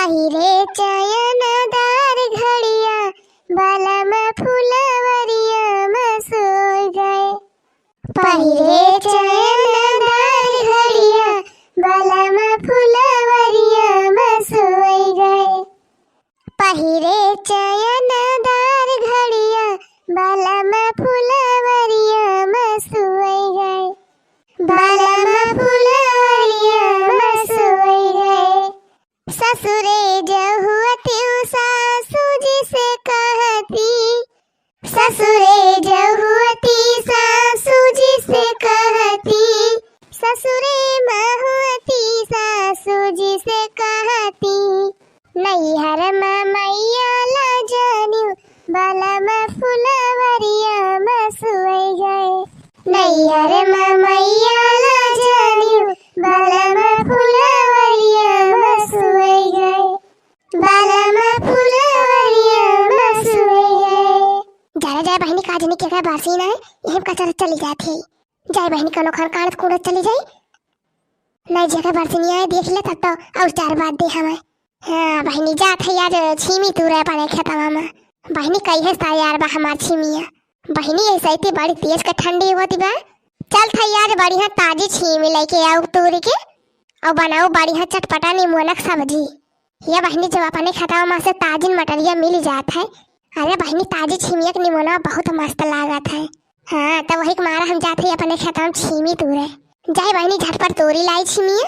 पहिरे चयनदार घड़िया बालम फुलवरिया में सोई गए। पहिरे चयनदार घड़िया बालम फुलवरिया में सोई गए। पहिरे चयनदार घड़िया बालम फुलवरिया में सोई गए। बालम फुलवरिया में सोई गए। ससुरे जहुअती सासू जी से कहती, ससुरे जहुअती सासू जी से कहती, ससुरे महुअती सासू जी से कहती, नैहर में मैया ला जानियो बालम फुलवरिया में सोई गए। नैहर में मैया ला जानियो बालम फुलवरिया में सोई गए। बालम फुलवरिया में सोई गए। जरा जाए बहनी काजनी के बासी ना है यही कचर चली जाती। जाए बहनी कनो खर काढ़ कूड़ चली जाए। नहीं जगह बरसी नहीं आए देख ले तब तो और 4 बात दे हमें। हाँ बहनी जात है यार छीमी तू रह पाने खेतवा में। बहनी कही है यार बा हमार छीमिया। बहनी ऐसा ही बड़ी तेज का ठंडी होती बा। चल था यार बढ़िया ताजी छीमी लेके आओ तोरी के और बनाओ बढ़िया चटपटा नींबूनक सब्जी। ये बहनी जब अपने खेतवा में से ताजी मटरिया मिल जात है। अरे बहनी ताजी छीमिया के नींबूना बहुत मस्त लागत है। हाँ तो वही मारा हम जाते अपने खेतवा में छीमी तोरे। जाए बहनी झटपट तोरी लाई छीमिया।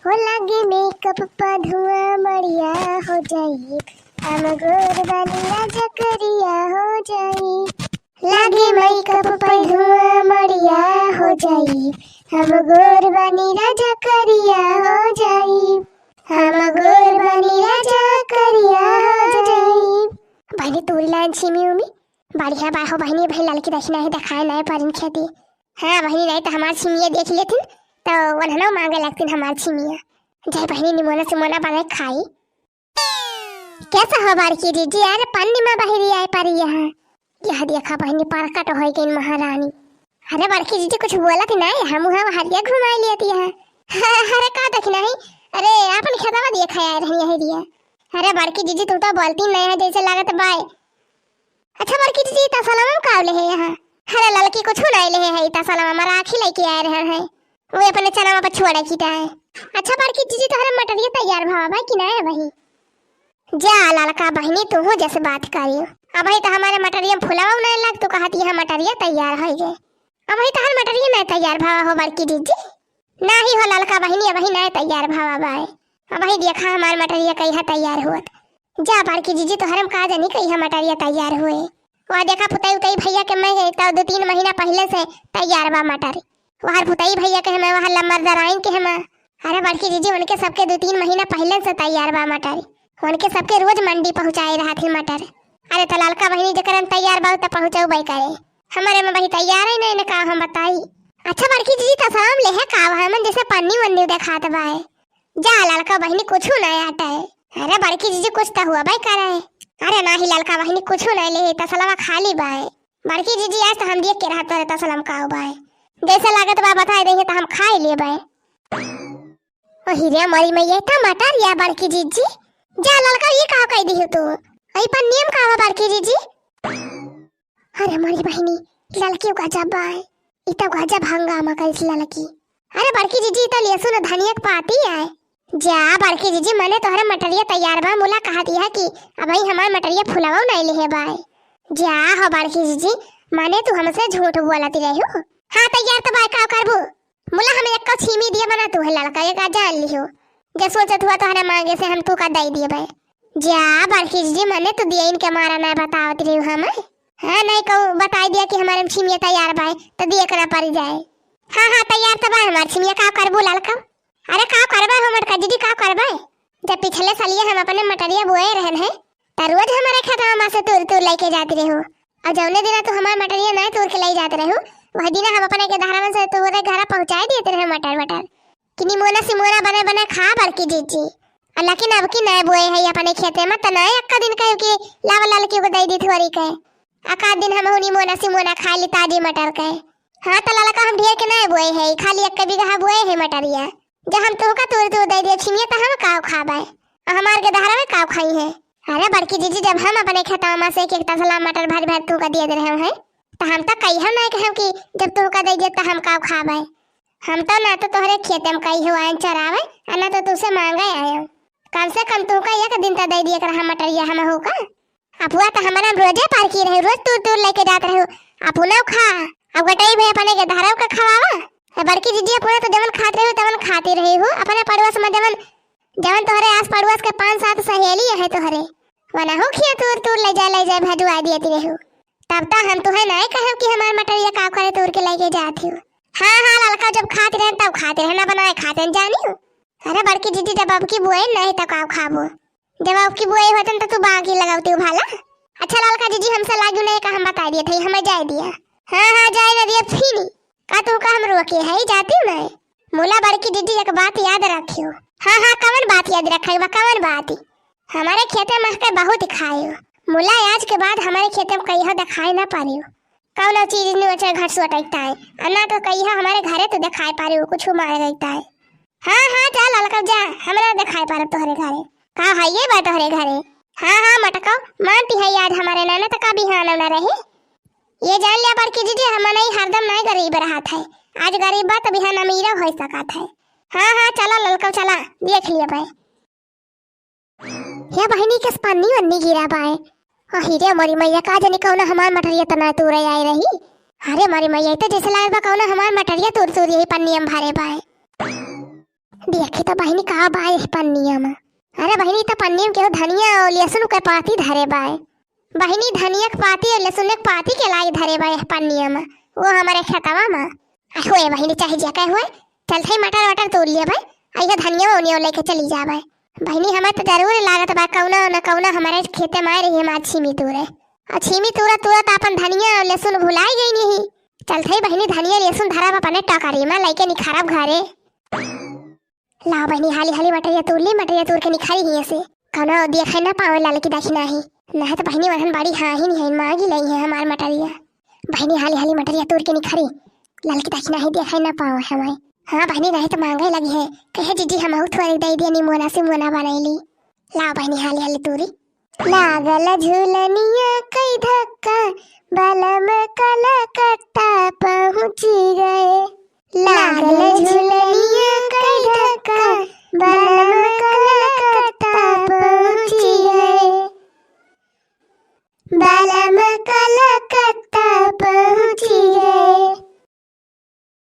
हो लगे मेकअप पा धुआं मड़िया हो जाई, हम गोर बनिया जकरिया हो जाई। लगे मेकअप पा धुआं मड़िया हो जाई, हम गोर बनिया जकरिया हो जाई। हम गोर बनिया जकरिया हो जाई। बहनी तोरी लाइन छीमी उमी बढ़िया बाहो बहनी भाई लड़की देखना है दिखाए नहीं परिन खेती। हाँ बहनी नहीं तो हमार छिमिया देख लेती तो वनहनो मांगे लगती हमार छिमिया। जय बहनी निमोना सिमोना बना खाई। कैसा हो बारकी दीदी यार पन्नी में बहरी आए पर यह देखा बहनी परकट हो गई महारानी। अरे बारकी दीदी कुछ बोला थी नहीं हम हरिया घुमा लेती है। अरे का देखना है। अरे अपन खेतवा देखा यार यही दिया। अरे बारकी दीदी तू तो बोलती नहीं है जैसे लागत बाय। अच्छा बारकी दीदी तसलम का ले है यहाँ। अरे लड़की कुछ नहीं ले है तसलम हमारा आँखी लेके आ रहे हैं वो अपने चना पर छोड़ा की है। अच्छा बारकी दीदी तो हमारे मटरिया तैयार भाव है कि नहीं है वही। जा लड़का बहनी तू हो जैसे बात करियो। अब भाई तो हमारे मटरिया फुलावा नहीं लग तो कहती है मटरिया तैयार हो गए। अब भाई तो हर मटरिया नहीं तैयार भावा हो बारकी दीदी ना ही हो लड़का बहनी वही नहीं तैयार भावा बाय। अब भाई देखा हमारे मटरिया कहीं तैयार हुआ। जा बारकी दीदी तो हरम का जानी कहीं मटरिया तैयार हुए। वहाँ देखा पुताई उताई भैया के मैं तो 2-3 महीना पहले से तैयार बा मटर। वहाँ पुताई भैया के मैं वहाँ लम्बर दराइन के मैं। अरे बारकी दीदी उनके सबके 2-3 महीना पहले से तैयार बा मटर। उनके सबके रोज मंडी पहुँचाए रहा थी मटर। अरे तो लड़का बहनी जकर तैयार बा तो पहुँचाऊ भाई करे हमारे में वही तैयार है नहीं का हम बताई। अच्छा बारकी दीदी तो सलाम ले है का हम जैसे पन्नी वन्नी दिखात बा। जा लड़का बहनी कुछ नहीं आता है। अरे बारकी दीदी कुछ तो हुआ भाई करे। अरे ना ही लड़का बहनी कुछ नहीं ले तसलमा खाली बाय। बारकी दीदी आज तो हम देख के रहते तसलम का बाय जैसे लागत बा बता देंगे तो हम खा लिए बाय। ओ हीरे मरी में ये टमाटर या बारकी दीदी जा लड़का ये कहा कह दी तू आई पर नियम का बारकी दीदी। अरे मरी बहनी लड़की का जब बाय इतना गजब हंगामा कर इस लड़की। अरे बारकी दीदी तो लहसुन धनिया पाती है। जा बारकी दीदी मैंने तोहरा मटरिया तैयार बा मुला कहा दिया कि अब भाई हमार मटरिया फुलावा नहीं ले है बाय। जा हो बारकी दीदी माने तू हमसे झूठ बोलती रही हो। हाँ तैयार तो बाय का करबो मुला हमें एक छीमी दिया बना तू है लड़का ये का जान लियो जे सोचत हुआ तोहरा मांगे से हम तू का दे दिए बाय। जा बारकी दीदी मैंने तो दिया इनके मारा ना बतावत रही हमें। हाँ नहीं कहूँ बता दिया कि हमारे छीमिया तैयार बाय तो दिए करा पड़ जाए। हाँ तैयार तो बाय हमार छीमिया का करबो लड़का। अरे का करबा हमर का दीदी का करबा जब पिछले सालिए हम अपने मटरिया बोए रहन है त रोज हमारे खेतवा में से तोड़ लेके जाते रहो और जौने दिन तो हमार मटरिया नहीं तोड़ के ले जाते रहो वही दिन हम अपने के धारा में से तोरे घर पहुंचाए देते रहे मटर कि निमोना सिमोना बने बने खा बारकी दीदी। लेकिन अब की नए बोए है अपने खेते में तो नए अक्का दिन कहे कि लावा लड़की को दे दी थोड़ी कहे अक्का दिन हम निमोना सिमोना खा ली ताजी मटर कहे। हाँ तो लड़का हम ढेर के नए बोए है खाली 1 बीघा बोए है मटरिया जब हम तो का तोड़ दे दिए छिमिया तो हम का खाबे, हमार के दहरा में का खाई है। अरे बड़की जीजी जब हम अपने खेतवा में से एक तसला मटर भर भर तू का दिए दे रहे हैं तो हम तो कही हम नहीं कहम कि जब तू का दे दे तो हम का खाबे। हम तो ना तो तोहरे खेते में कही हो आए चरावे और ना तो तुसे मांगे आए। कम से कम तू का एक दिन तो दे दिए कर हम मटर या हम हो का। अपुआ तो हमारा रोजे पार की रहे, रोज तू लेके जात रहे। अपू ना खा अब गटाई भी अपने के धारा का खवावा। बड़की जीजी अपना तो जवन खाते रहे तवन खाती रही हो। अपने पड़ोस में जवन जवन तोहरे आस पड़ोस के 5-7 सहेली है तोहरे वना हो खिया तू ले जा भजवा दिए रहे। तब तो हम तुहे नहीं कहे कि हमार मटर या का करे तोड़ के लेके जाती हो। हाँ लड़का जब खाते रहे तब खाते रहे, ना बनाए खाते न जानी हो। अरे बड़की जीजी जब आपकी बुआई नहीं तो का खाबो, जब आपकी बुआई होतन तो तू बाकी लगावती हो भाला। अच्छा लड़का जीजी हमसे लागू नहीं का हम बता दिए थे, हमें जाए दिया। हाँ जाए ना दिया फिनी का तू का हम रोके है जाती हूं नहीं। मोला बड़की जीजी एक बात याद रखियो। हाँ कवन बात याद रखेगा, कवन बात? हमारे खेते में के बहुत खाए मोला, आज के बाद हमारे खेते में कहीं दिखाई ना पा रही हो। कौन चीज नहीं अच्छा घर से अटकता है अन्ना तो कहीं हमारे घरे तो दिखाई पा रही हो कुछ मारे रहता है। हाँ जा लड़का जा, हमरा दिखाई पा रहा तोहरे घरे का है ये बात तोहरे घरे। हाँ मटको मानती है याद हमारे नाना तो का बिहान ना रहे। ये जान लिया बड़की जीजी हम नहीं हरदम नहीं गरीब रहा था, आज गरीब बात बिहान अमीर हो सकत है। हाँ चला ललका चला देख लिया भाई ये बहनी के पन्नी वन्नी गिरा पाए। हीरे मरी मैया का जानी कौन हमार मटरिया तना तूरे आई रही। अरे मरी मैया तो जैसे लाग बा कौन हमार मटरिया तूर यही पन्नी में भरे पाए। देखी तो बहनी का बाए पन्निया में। अरे बहनी तो पन्नी में केहू धनिया और लहसुन के पाती धरे बाए। बहनी धनिया के पाती और लहसुन के पाती के लाई धरे बाए पन्निया में, वो हमारे खेतवा में हुए। बहनी चाहे जका हुए चल थे मटर वटर तोड़ लिया भाई, आइए धनिया ओनिया लेके चली जा भाई। बहनी हमें तो जरूर लागत बा कौना न कौना हमारे खेते में आ रही है छीमी तूरे और छीमी तूरा तो अपन धनिया और लहसुन भुलाई गई नहीं। चल थे बहनी धनिया लहसुन धरा अपने टकरी में लेके निखारब घरे। ला बहनी हाली हाली मटरिया तोड़ के निखारी ही ऐसे कौना देखे ना पावे लाल की दक्षिणा ही ना तो बहनी वहन बड़ी हाँ ही नहीं है मांगी नहीं है हमार मटरिया। बहनी हाली हाली मटरिया तोड़ के निखारी लाल की दक्षिणा ही देखे ना पावे हमें। हाँ बहनी नहीं तो मांगे लगी है कहे जीजी हम थोड़ी दे दिया निमोना से मोना बनैली। ला बहनी हाली हाली तोरी लागल झूलनिया कई धक्का बलम कला कट्टा पहुंची गए।